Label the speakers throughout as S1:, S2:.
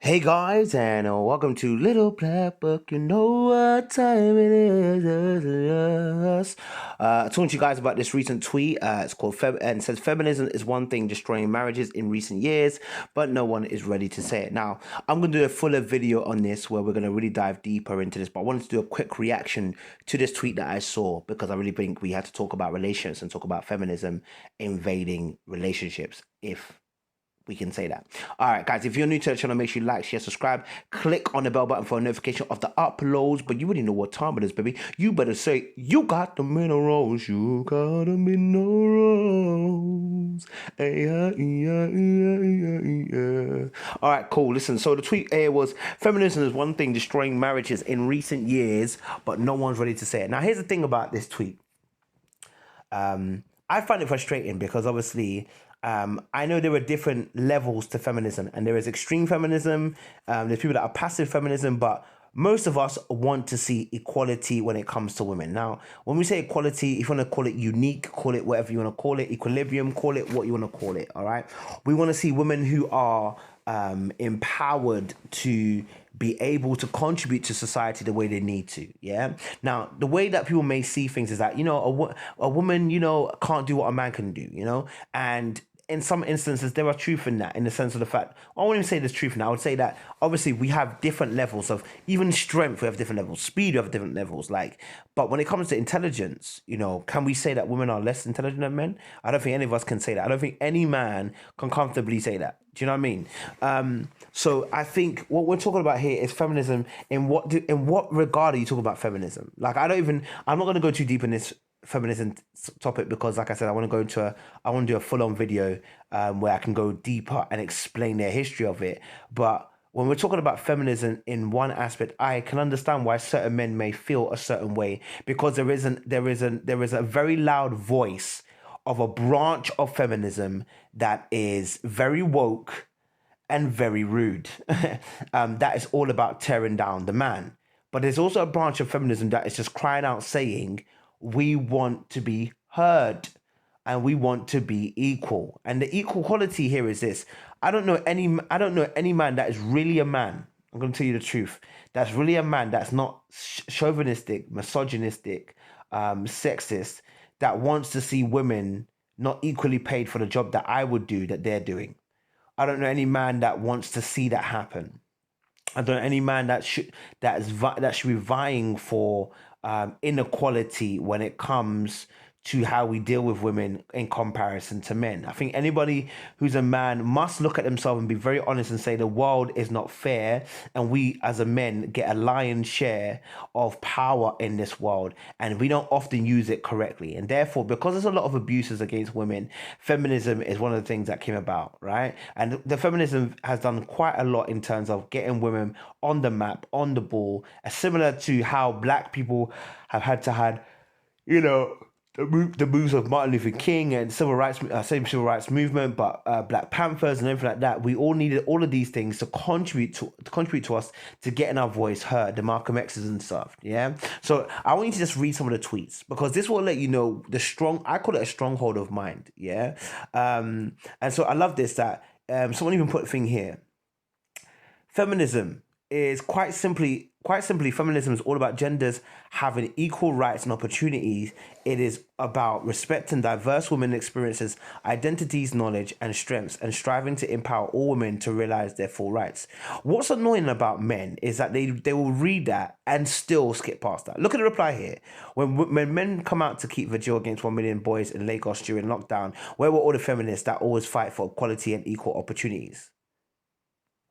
S1: Hey guys, and welcome to Little Black Book. You know what time it is. Talking to you guys about this recent tweet. It's called and it says feminism is one thing destroying marriages in recent years, but no one is ready to say it. Now, I'm going to do a fuller video on this where we're going to really dive deeper into this, but I wanted to do a quick reaction to this tweet that I saw because I really think we had to talk about relationships and talk about feminism invading relationships, if we can say that. All right, guys, if you're new to the channel, make sure you like, share, subscribe, click on the bell button for a notification of the uploads. But you already know what time it is, baby. You better say, you got the minerals, you got the minerals. All right, cool. Listen, so the tweet here was, feminism is one thing destroying marriages in recent years, but no one's ready to say it. Now, here's the thing about this tweet. I find it frustrating because obviously I know there are different levels to feminism, and there is extreme feminism. There's people that are passive feminism, but most of us want to see equality when it comes to women. Now, when we say equality, if you want to call it unique, call it whatever you want to call it, equilibrium, call it what you want to call it, all right? We want to see women who are empowered to be able to contribute to society the way they need to. Yeah. Now, the way that people may see things is that, a woman, can't do what a man can do, and in some instances, there are truth in that, in the sense of the fact, I won't even say there's truth in that. I would say that obviously we have different levels of even strength. We have different levels, speed. We have different levels. But when it comes to intelligence, can we say that women are less intelligent than men? I don't think any of us can say that. I don't think any man can comfortably say that. Do you know what I mean? So I think what we're talking about here is feminism. In what regard are you talking about feminism? I'm not going to go too deep in this feminism topic because, like I said, I want to do a full-on video where I can go deeper and explain the history of it. But when we're talking about feminism in one aspect, I can understand why certain men may feel a certain way, because there is a very loud voice of a branch of feminism that is very woke and very rude. That is all about tearing down the man. But there's also a branch of feminism that is just crying out saying, we want to be heard and we want to be equal. And the equal quality here is this. I don't know any man that is really a man. I'm going to tell you the truth. That's really a man that's not chauvinistic, misogynistic, sexist, that wants to see women not equally paid for the job that I would do that they're doing. I don't know any man that wants to see that happen. I don't know any man that should be vying for inequality when it comes to how we deal with women in comparison to men. I think anybody who's a man must look at themselves and be very honest and say the world is not fair, and we as a men get a lion's share of power in this world, and we don't often use it correctly. And therefore, because there's a lot of abuses against women, feminism is one of the things that came about, right? And the feminism has done quite a lot in terms of getting women on the map, on the ball, similar to how black people have had to had, the moves of Martin Luther King and civil rights movement, but Black Panthers and everything like that. We all needed all of these things to contribute to us to getting our voice heard, the Malcolm X's and stuff. Yeah. So I want you to just read some of the tweets, because this will let you know I call it a stronghold of mind. Yeah. And so I love this, that someone even put a thing here. Feminism is quite simply, feminism is all about genders having equal rights and opportunities. It is about respecting diverse women's experiences, identities, knowledge, and strengths, and striving to empower all women to realize their full rights. What's annoying about men is that they will read that and still skip past that. Look at the reply here. When men come out to keep vigil against 1 million boys in Lagos during lockdown, where were all the feminists that always fight for equality and equal opportunities?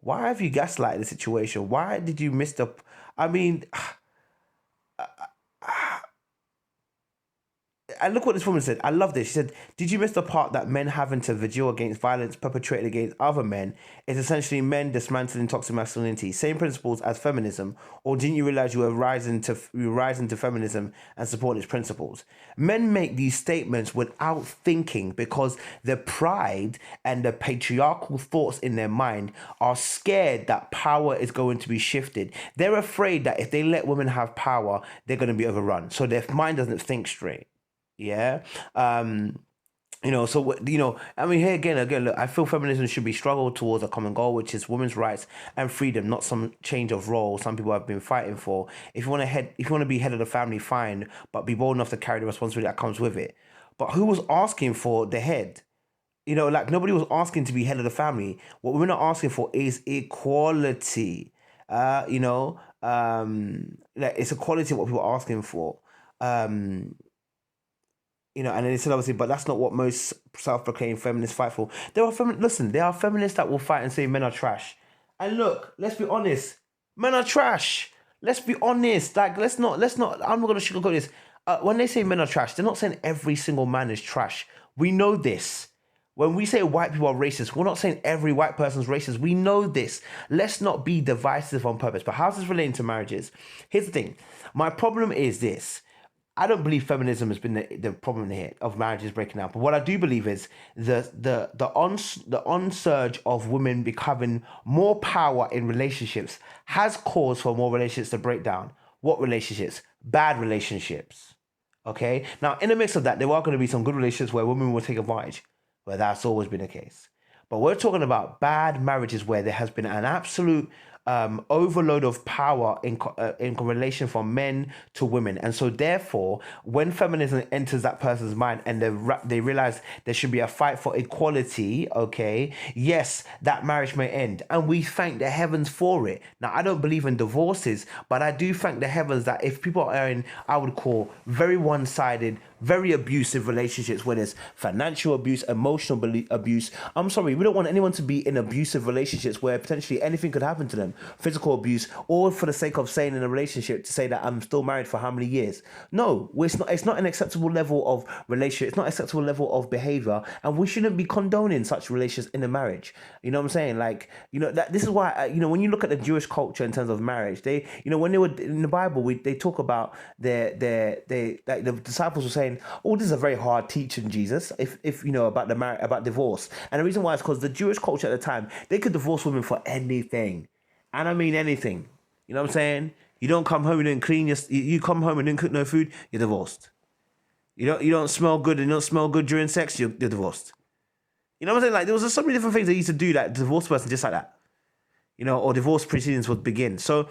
S1: Why have you gaslighted the situation? Why did you miss the... I mean... And look what this woman said. I love this. She said, did you miss the part that men having to vigil against violence perpetrated against other men is essentially men dismantling toxic masculinity? Same principles as feminism. Or didn't you realize you were rising to feminism and support its principles? Men make these statements without thinking, because the pride and the patriarchal thoughts in their mind are scared that power is going to be shifted. They're afraid that if they let women have power, they're going to be overrun. So their mind doesn't think straight. Yeah. I mean, here again, look, I feel feminism should be struggled towards a common goal, which is women's rights and freedom, not some change of role some people have been fighting for. If you want to be head of the family, fine, but be bold enough to carry the responsibility that comes with it. But who was asking for the head? Like nobody was asking to be head of the family. What we're not asking for is equality. Like it's equality what people are asking for. Um, and then they said obviously, but that's not what most self-proclaimed feminists fight for. There are feminists that will fight and say men are trash. And look, let's be honest, men are trash. Let's be honest. Like, let's not. I'm not gonna sugarcoat this. When they say men are trash, they're not saying every single man is trash. We know this. When we say white people are racist, we're not saying every white person's racist. We know this. Let's not be divisive on purpose. But how's this relating to marriages? Here's the thing. My problem is this. I don't believe feminism has been the problem here of marriages breaking up. But what I do believe is the onsurge of women becoming more power in relationships has caused for more relationships to break down. What relationships? Bad relationships. Okay? Now, in the mix of that, there are going to be some good relationships where women will take advantage. But that's always been the case. But we're talking about bad marriages where there has been an absolute overload of power in relation from men to women. And so therefore, when feminism enters that person's mind and they realize there should be a fight for equality, okay, yes, that marriage may end. And we thank the heavens for it. Now, I don't believe in divorces, but I do thank the heavens that if people are in, I would call very one-sided, very abusive relationships where there's financial abuse, emotional abuse. I'm sorry, we don't want anyone to be in abusive relationships where potentially anything could happen to them, physical abuse, or for the sake of saying in a relationship to say that I'm still married for how many years. No, it's not an acceptable level of relationship. It's not an acceptable level of behavior, and we shouldn't be condoning such relations in a marriage. You know what I'm saying? Like, that this is why, when you look at the Jewish culture in terms of marriage, they, when they were in the Bible, they talk about like the disciples were saying, oh, this is a very hard teaching, Jesus, if about divorce. And the reason why is because the Jewish culture at the time, they could divorce women for anything. And I mean anything. You know what I'm saying? You don't come home and didn't clean you come home and didn't cook no food, you're divorced. You don't smell good and you don't smell good during sex, you're divorced. You know what I'm saying? Like, there was just so many different things they used to do that divorce person just like that. Or divorce proceedings would begin. So,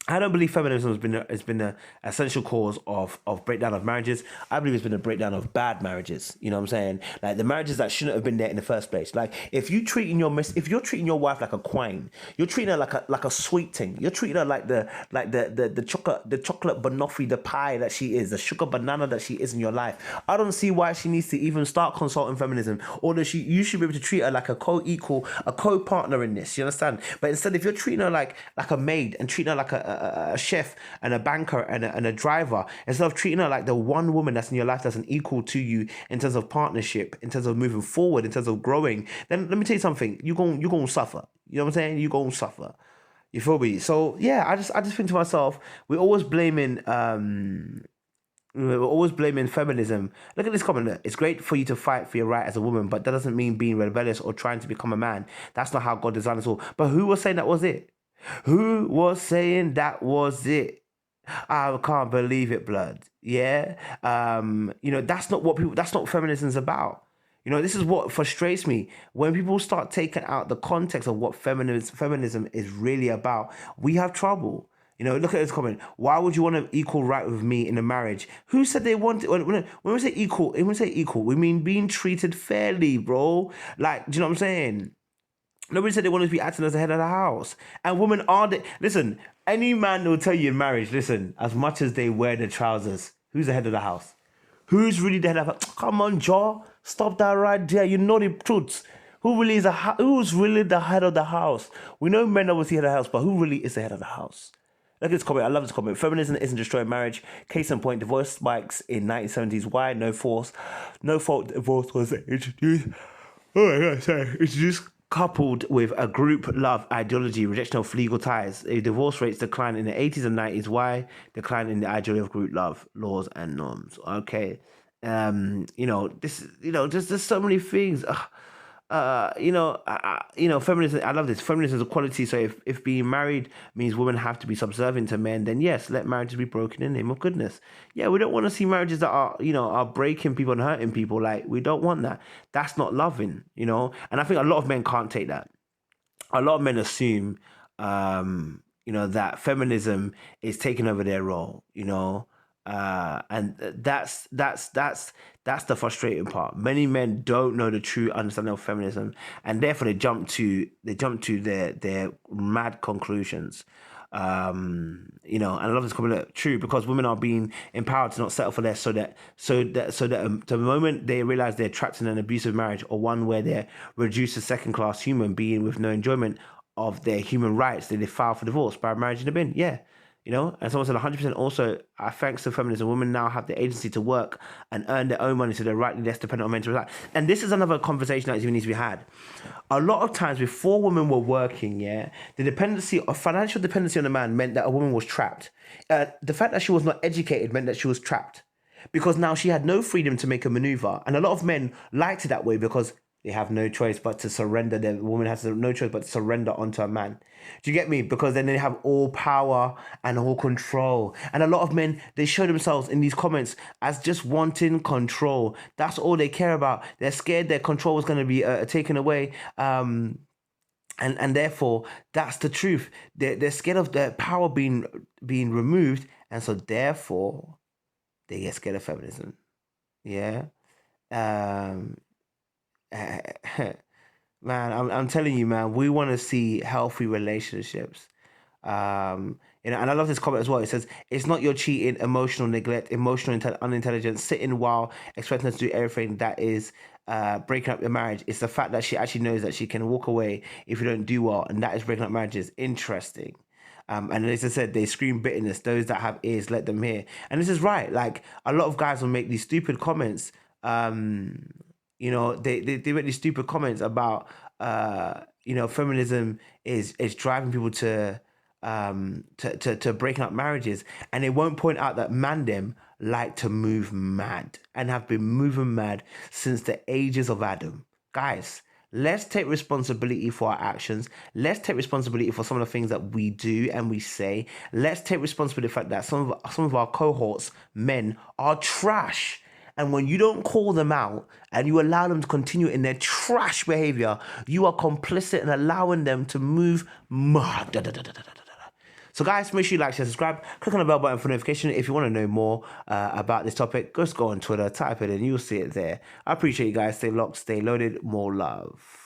S1: I don't believe feminism has been an essential cause of breakdown of marriages. I believe it's been a breakdown of bad marriages. You know what I'm saying? Like the marriages that shouldn't have been there in the first place. Like if you're treating your wife like a queen, you're treating her like a sweet thing. You're treating her like the chocolate banoffee, the pie that she is, the sugar banana that she is in your life. I don't see why she needs to even start consulting feminism, or that you should be able to treat her like a co-equal, a co-partner in this. You understand? But instead, if you're treating her like a maid and treating her like a chef and a banker and a driver, instead of treating her like the one woman that's in your life that's an equal to you in terms of partnership, in terms of moving forward, in terms of growing, then let me tell you something, you're gonna suffer. You know what I'm saying? You're gonna suffer. You feel me? So yeah, I just think to myself, we're always blaming feminism. Look at this comment. It's great for you to fight for your right as a woman, but that doesn't mean being rebellious or trying to become a man. That's not how God designed us all. But who was saying that was it? Who was saying that was it? I can't believe it, blood. Yeah. That's not what feminism is about. This is what frustrates me. When people start taking out the context of what feminism is really about, we have trouble. Look at this comment. Why would you want an equal right with me in a marriage? Who said they want it? When we say equal, we mean being treated fairly, bro. Like, do you know what I'm saying? Nobody said they wanted to be acting as the head of the house. And women are listen, any man will tell you in marriage, listen, as much as they wear the trousers, who's the head of the house? Who's really the head of the house? Come on, Joe. Stop that right there. You know the truth. Who's really the head of the house? We know men obviously head of the house, but who really is the head of the house? Look at this comment. I love this comment. Feminism isn't destroying marriage. Case in point, divorce spikes in 1970s. Why? No fault divorce was introduced. Oh my God, sorry. Introduced coupled with a group love ideology, rejection of legal ties. Divorce rates decline in the 80s and 90s. Why? Decline in the ideology of group love, laws and norms. Okay. There's so many things. feminism. I love this. Feminism is equality. So if being married means women have to be subservient to men, then yes, let marriages be broken in the name of goodness. Yeah, we don't want to see marriages that are breaking people and hurting people. Like, we don't want that. That's not loving, And I think a lot of men can't take that. A lot of men assume, that feminism is taking over their role, and that's the frustrating part. Many men don't know the true understanding of feminism, and therefore they jump to their mad conclusions. And I love this comment. True, because women are being empowered to not settle for less, so that the moment they realize they're trapped in an abusive marriage or one where they're reduced to second class human being with no enjoyment of their human rights, they file for divorce by marriage in the bin. Yeah. And someone said 100% also, thanks to feminism, women now have the agency to work and earn their own money, so they're rightly less dependent on men to reside. And this is another conversation that even needs to be had. A lot of times before women were working, the financial dependency on a man meant that a woman was trapped. The fact that she was not educated meant that she was trapped, because now she had no freedom to make a maneuver. And a lot of men liked it that way because they have no choice but to surrender. The woman has no choice but to surrender onto a man. Do you get me? Because then they have all power and all control. And a lot of men, they show themselves in these comments as just wanting control. That's all they care about. They're scared their control is going to be taken away. And therefore, that's the truth. They're scared of their power being removed. And so therefore, they get scared of feminism. Yeah. Man, I'm telling you, man, we want to see healthy relationships. And I love this comment as well. It says, it's not your cheating, emotional neglect, emotional unintelligence, sitting while expecting her to do everything that is breaking up your marriage. It's the fact that she actually knows that she can walk away if you don't do well, and that is breaking up marriages. Interesting. And as I said, they scream bitterness. Those that have ears, let them hear. And this is right. Like, a lot of guys will make these stupid comments. They make these stupid comments about, feminism is driving people to breaking up marriages, and they won't point out that them like to move mad and have been moving mad since the ages of Adam. Guys, let's take responsibility for our actions. Let's take responsibility for some of the things that we do and we say. Let's take responsibility for the fact that some of our cohorts, men, are trash. And when you don't call them out and you allow them to continue in their trash behavior, you are complicit in allowing them to move mad. So guys, make sure you like, share, subscribe, click on the bell button for notification. If you want to know more about this topic, just go on Twitter, type it in, you'll see it there. I appreciate you guys. Stay locked, stay loaded, more love.